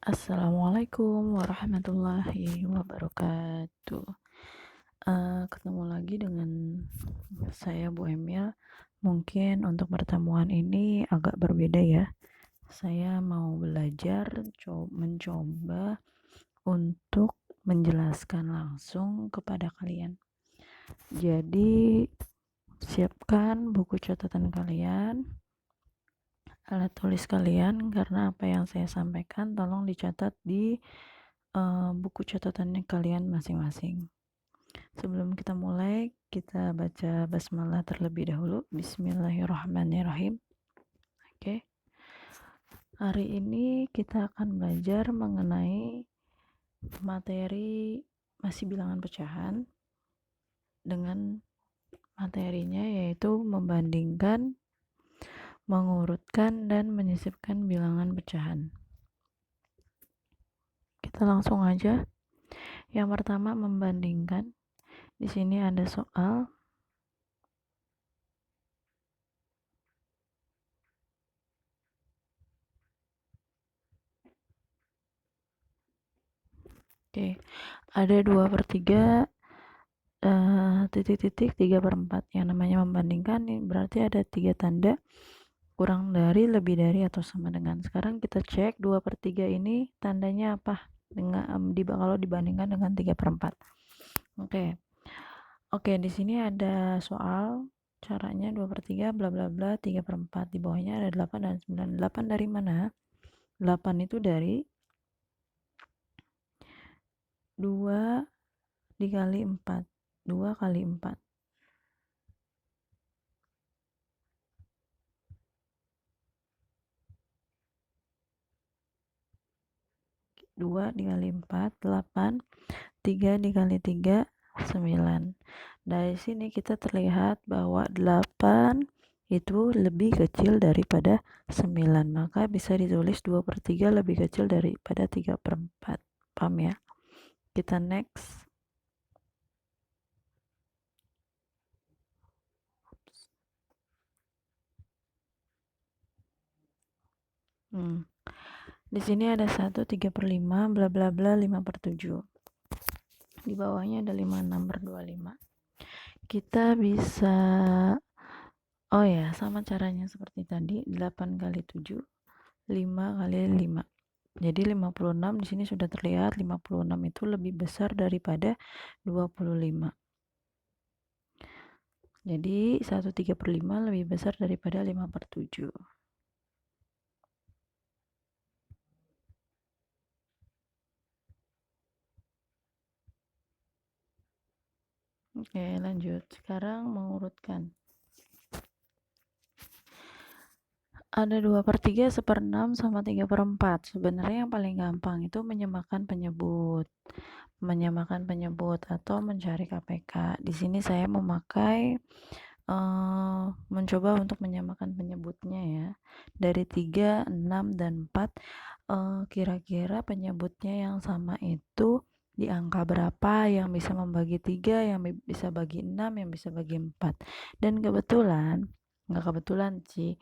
Assalamualaikum warahmatullahi wabarakatuh. Ketemu lagi dengan saya Bu Emil. Mungkin untuk pertemuan ini agak berbeda ya. Saya mau belajar mencoba untuk menjelaskan langsung kepada kalian. Jadi siapkan buku catatan kalian, alat tulis kalian, karena apa yang saya sampaikan tolong dicatat di buku catatannya kalian masing-masing. Sebelum kita mulai, kita baca basmalah terlebih dahulu. Bismillahirrahmanirrahim. Oke. Hari ini kita akan belajar mengenai materi masih bilangan pecahan dengan materinya yaitu membandingkan, mengurutkan, dan menyisipkan bilangan pecahan. Kita langsung aja. Yang pertama, membandingkan. Di sini ada soal. Oke, ada 2/3 titik-titik 3/4. Yang namanya membandingkan nih berarti ada 3 tanda, kurang dari, lebih dari, atau sama dengan. Sekarang kita cek 2/3 ini tandanya apa dengan kalau dibandingkan dengan 3/4. Oke, di sini ada soal caranya 2/3 bla bla bla 3/4. Di bawahnya ada 8 dan 9. 8 dari mana? 8 itu dari 2 dikali 4. 2 kali 4. 2 dikali 4, 8. 3 dikali 3, 9. Dari sini kita terlihat bahwa 8 itu lebih kecil daripada 9. Maka bisa ditulis 2/3 lebih kecil daripada 3/4. Paham ya? Kita next. Di sini ada 1 3/5 bla bla bla 5/7. Di bawahnya ada 56/25. Kita bisa sama caranya seperti tadi, 8 kali 7, 5 kali 5. Jadi 56 di sini sudah terlihat 56 itu lebih besar daripada 25. Jadi 1 3/5 lebih besar daripada 5/7. Oke, lanjut. Sekarang mengurutkan. Ada 2/3, 1/6, sama 3/4. Sebenarnya yang paling gampang itu menyamakan penyebut. Atau mencari KPK. Di sini saya memakai mencoba untuk menyamakan penyebutnya ya. Dari 3, 6, dan 4, kira-kira penyebutnya yang sama itu di angka berapa, yang bisa membagi 3, yang bisa bagi 6, yang bisa bagi 4. Dan nggak kebetulan sih,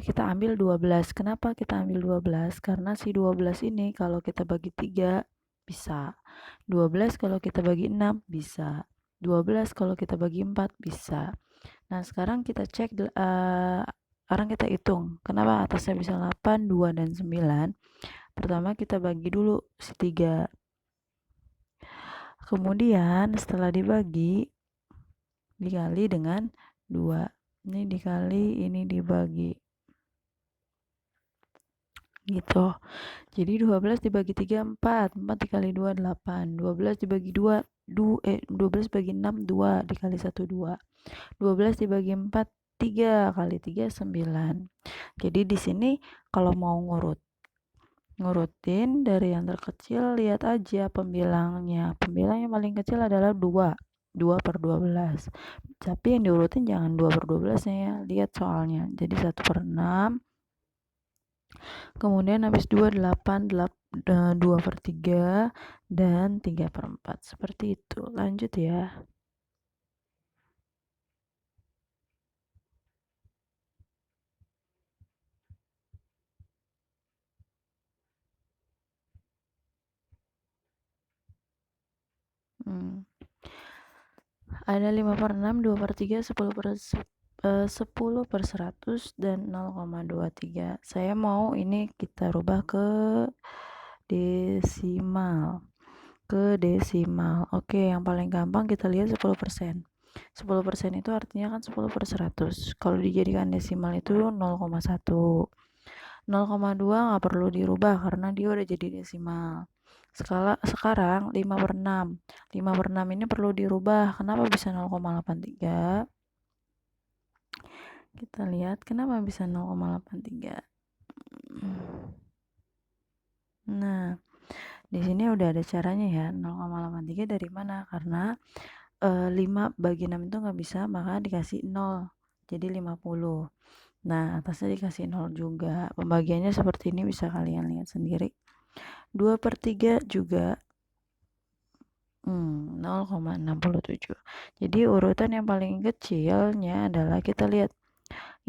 kita ambil 12. Kenapa kita ambil 12? Karena si 12 ini kalau kita bagi 3 bisa. 12 kalau kita bagi 6 bisa. 12 kalau kita bagi 4 bisa. Nah, sekarang kita cek, sekarang kita hitung. Kenapa atasnya bisa 8, 2, dan 9? Pertama kita bagi dulu si 3. Kemudian setelah dibagi, dikali dengan 2. Ini dikali, ini dibagi. Gitu. Jadi 12 dibagi 3, 4. 4 dikali 2, 8. 12 dibagi 2, 12 bagi 6, 2. Dikali 1, 2. 12 dibagi 4, 3. Kali 3, 9. Jadi di sini kalau mau ngurutin dari yang terkecil, lihat aja pembilangnya. Pembilang yang paling kecil adalah 2. 2/12. Tapi yang diurutin jangan 2/12 ya. Lihat soalnya. Jadi 1/6. Kemudian habis 2, 8, 2/3, dan 3/4. Seperti itu. Lanjut ya. Ada 5/6, 2/3, 10/100, dan 0,23. Saya mau ini kita rubah ke desimal. Oke, yang paling gampang kita lihat 10%. 10% itu artinya kan 10/100. Kalau dijadikan desimal itu 0,1. 0,2 nggak perlu dirubah karena dia udah jadi desimal. Sekarang 5/6. 5/6 ini perlu dirubah. Kenapa bisa 0,83? Kita lihat kenapa bisa 0,83. Nah, di sini udah ada caranya ya. 0,83 dari mana? Karena 5 bagi 6 itu nggak bisa, maka dikasih 0. Jadi 50. Nah, atasnya dikasih 0 juga. Pembagiannya seperti ini, bisa kalian lihat sendiri. 2/3 juga 0,67. Jadi urutan yang paling kecilnya adalah kita lihat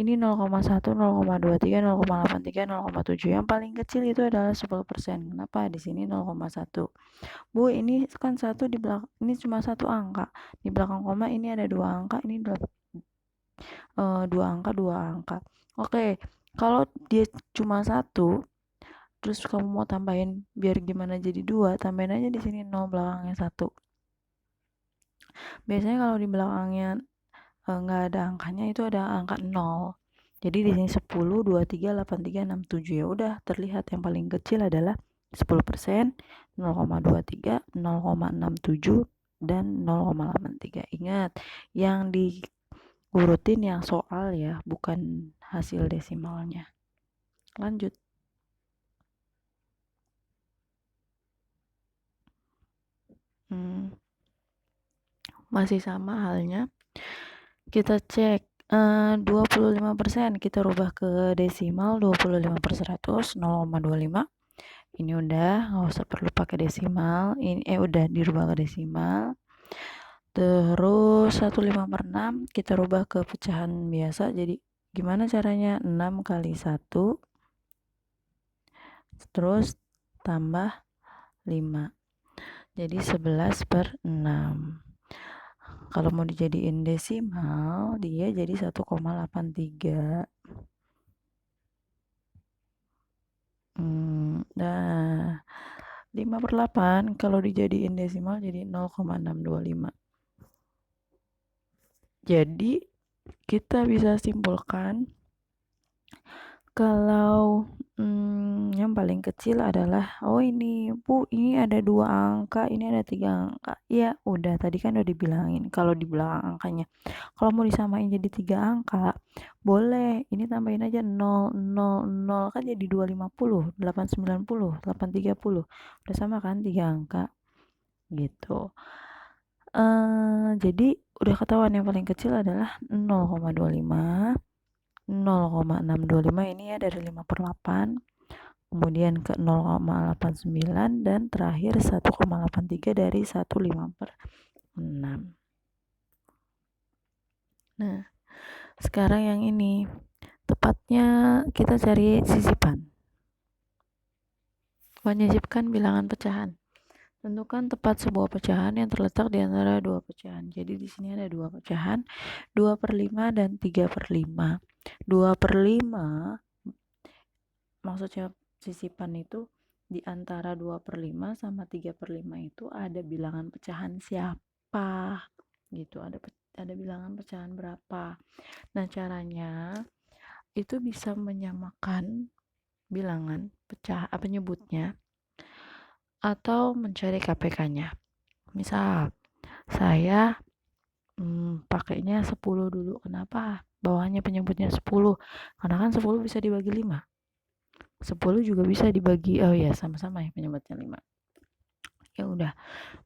ini 0,1, 0,23, 0,83, 0,7. Yang paling kecil itu adalah 10%. Kenapa? Di sini 0,1. Bu, ini kan satu di belakang, ini cuma satu angka. Di belakang koma ini ada dua angka, ini dua angka. Oke, kalau dia cuma satu, terus kamu mau tambahin biar gimana jadi 2, tambahin aja di sini 0 belakangnya 1. Biasanya kalau di belakangnya nggak ada angkanya itu ada angka 0. Jadi di sini 10, 23, 83, 67. Ya udah, terlihat yang paling kecil adalah 10%, 0,23, 0,67, dan 0,83. Ingat, yang diurutin yang soal ya, bukan hasil desimalnya. Lanjut. Masih sama halnya. Kita cek 25%, kita rubah ke desimal. 25/100, 0,25. Ini udah, nggak usah perlu pakai desimal. Ini udah dirubah ke desimal. Terus 1/5/6 kita rubah ke pecahan biasa. Jadi gimana caranya? 6 kali 1 terus tambah 5. Jadi 11/6. Kalau mau dijadiin desimal, dia jadi 1,83. Nah, 5/8 kalau dijadiin desimal jadi 0,625. Jadi kita bisa simpulkan kalau yang paling kecil adalah, oh ini Bu, ini ada 2 angka, ini ada 3 angka. Ya udah, tadi kan udah dibilangin kalau di belakang angkanya. Kalau mau disamain jadi 3 angka, boleh. Ini tambahin aja 0, 0, 0, kan jadi 250, 890, 830. Udah sama kan 3 angka. Gitu. Jadi udah ketahuan yang paling kecil adalah 0,25. 0,625 ini ya dari 5/8, kemudian ke 0,89, dan terakhir 1,83 dari 1/5/6. Nah, sekarang yang ini tepatnya kita cari sisipan. Menyisipkan bilangan pecahan. Tentukan tepat sebuah pecahan yang terletak di antara dua pecahan. Jadi di sini ada dua pecahan, 2/5 dan 3/5. 2/5 maksudnya sisipan itu di antara 2/5 sama 3/5 itu ada bilangan pecahan siapa gitu, ada bilangan pecahan berapa. Nah, caranya itu bisa menyamakan bilangan pecah penyebutnya atau mencari KPK-nya. Misal saya pakainya 10 dulu. Kenapa? Bawahnya penyebutnya 10. Karena kan 10 bisa dibagi 5. 10 juga bisa dibagi, oh ya sama-sama ya penyebutnya 5. Ya udah,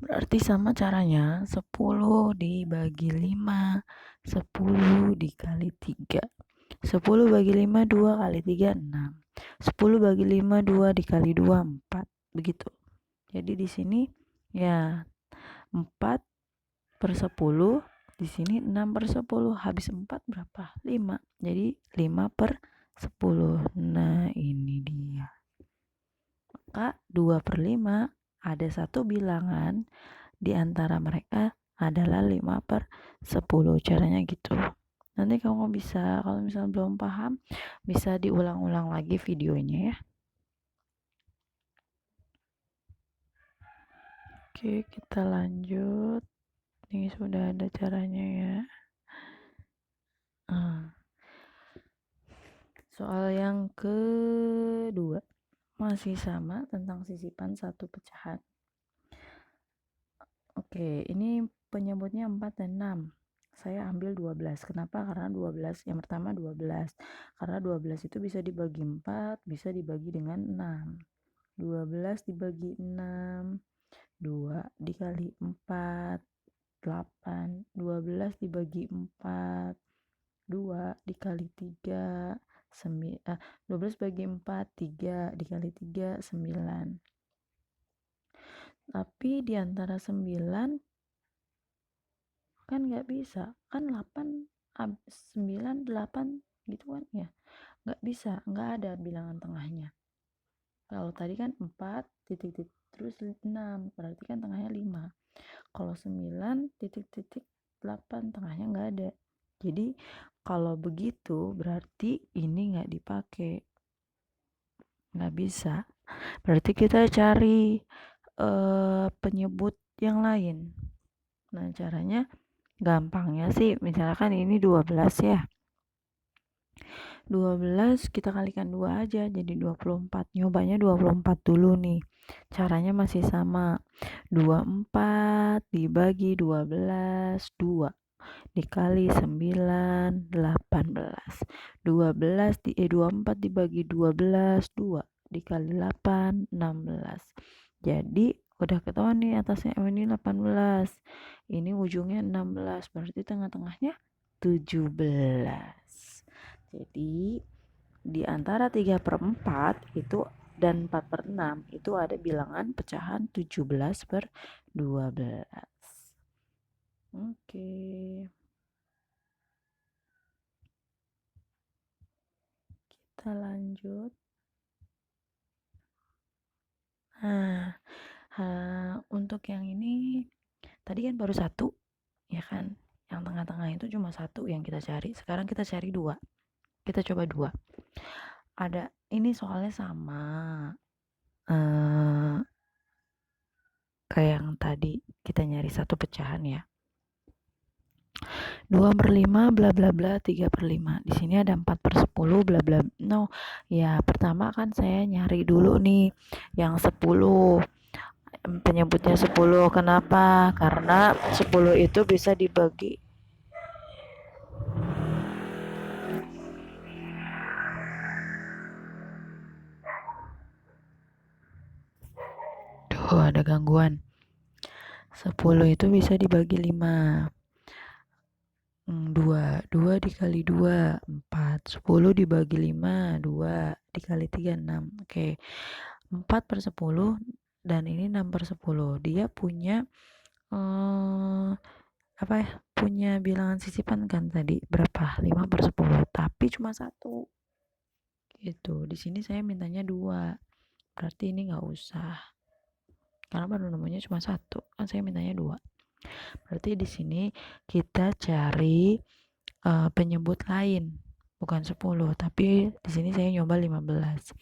berarti sama caranya. 10 dibagi 5, 10 dikali 3. 10 bagi 5, 2 kali 3, 6. 10 bagi 5, 2 dikali 2, 4. Begitu. Jadi di sini ya 4/10, di sini 6/10. Habis 4 berapa? 5. Jadi 5/10. Nah, ini dia. Maka 2/5 ada satu bilangan di antara mereka adalah 5/10. Caranya gitu. Nanti kamu bisa, kalau misalnya belum paham, bisa diulang-ulang lagi videonya ya. Oke, kita lanjut. Ini sudah ada caranya ya. Soal yang kedua masih sama tentang sisipan satu pecahan. Oke, ini penyebutnya 4 dan 6. Saya ambil 12. Kenapa? Karena 12. Yang pertama 12. Karena 12 itu bisa dibagi 4, bisa dibagi dengan 6. 12 dibagi 6, 2 dikali 4, 8. 12 dibagi 4, 2 dikali 3, 12 bagi 4, 3 dikali 3, 9. Tapi di antara 9 kan nggak bisa, kan 8, 9, 8 gitu kan ya, nggak bisa, nggak ada bilangan tengahnya. Kalau tadi kan 4 titik terus 6, berarti kan tengahnya 5. Kalau 9 titik 8 tengahnya nggak ada. Jadi kalau begitu berarti ini nggak dipakai, nggak bisa. Berarti kita cari penyebut yang lain. Nah, caranya gampangnya sih, misalkan ini 12 ya. 12 kita kalikan 2 aja jadi 24. Nyobanya 24 dulu nih. Caranya masih sama. 24 dibagi 12, 2 dikali 9, 18. 24 dibagi 12, 2 dikali 8, 16. Jadi udah ketahuan nih atasnya ini 18, ini ujungnya 16, berarti tengah-tengahnya 17. Jadi di antara 3/4 itu dan 4/6 itu ada bilangan pecahan 17/12. Oke. Kita lanjut. Untuk yang ini tadi kan baru 1 ya kan, yang tengah-tengah itu cuma 1 yang kita cari, sekarang kita cari 2, kita coba 2. Ada ini soalnya sama kayak yang tadi kita nyari satu pecahan ya, 2/5 bla bla bla 3/5. Di sini ada 4/10 bla bla. No, ya pertama kan saya nyari dulu nih yang 10. Penyebutnya 10. Kenapa? Karena 10 itu bisa dibagi. Duh, ada gangguan. 10 itu bisa dibagi 5. 2 dikali 2, 4. 10 dibagi 5, 2 dikali 3, 6. Oke. 4/10 dan ini 6/10. Dia punya apa ya? Punya bilangan sisipan kan tadi berapa? 5/10, tapi cuma 1. Gitu. Di sini saya mintanya 2. Berarti ini nggak usah. Karena baru nemunya cuma 1. Kan saya mintanya 2. Berarti di sini kita cari penyebut lain, bukan 10, tapi di sini saya nyoba 15.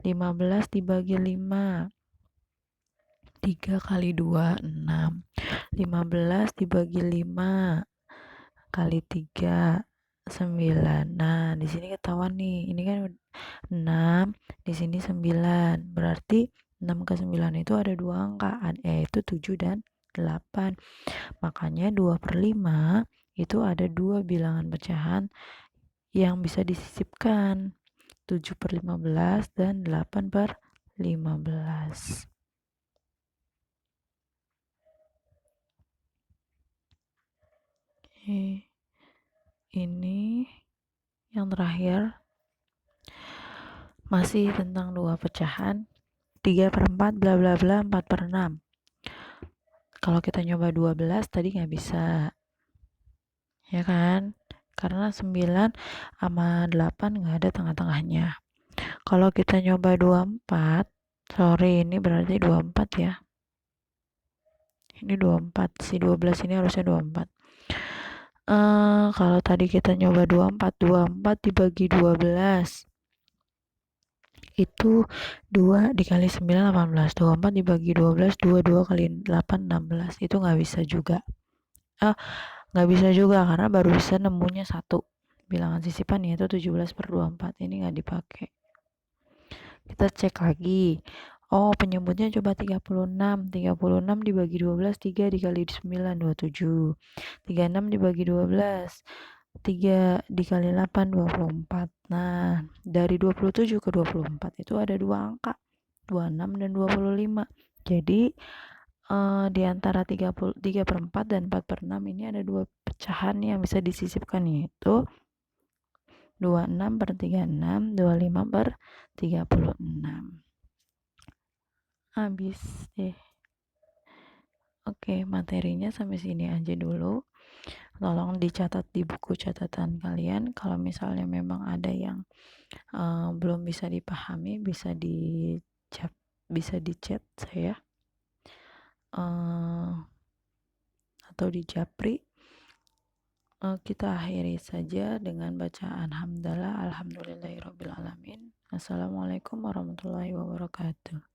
15 dibagi 5, 3 kali 2, 6. 15 dibagi 5 kali 3, 9. Nah, di sini ketahuan nih, ini kan 6, di sini 9. Berarti 6 ke 9 itu ada 2 angka, yaitu 7 dan 8. Makanya 2/5 itu ada 2 bilangan pecahan yang bisa disisipkan, 7/15 dan 8/15. Oke. Ini yang terakhir masih tentang 2 pecahan, 3/4 bla bla bla 4/6. Kalau kita nyoba 12 tadi nggak bisa, ya kan? Karena 9 sama 8 nggak ada tengah-tengahnya. Kalau kita nyoba 24, sorry ini berarti 24 ya. Ini 24, si 12 ini harusnya 24. Kalau tadi kita nyoba 24 dibagi 12 itu 2 dikali 9 18, 24 dibagi 12 2 kali 8 16, itu nggak bisa juga. Nggak bisa juga karena baru bisa nemunya 1 bilangan sisipan, yaitu 17/24, ini nggak dipakai. Kita cek lagi. Oh, penyebutnya coba 36. 36 dibagi 12, 3 dikali 9, 27. 36 dibagi 12, 3 dikali 8, 24. Nah, dari 27 ke 24 itu ada 2 angka, 26 dan 25. Jadi, di antara 3/4 dan 4/6 ini ada 2 pecahan yang bisa disisipkan, yaitu 26/36, 25/36. Habis deh. Oke, materinya sampai sini aja dulu. Tolong dicatat di buku catatan kalian. Kalau misalnya memang ada yang belum bisa dipahami, bisa di chat saya atau di japri. Kita akhiri saja dengan bacaan hamdalah alhamdulillahirabbil alamin. Assalamualaikum warahmatullahi wabarakatuh.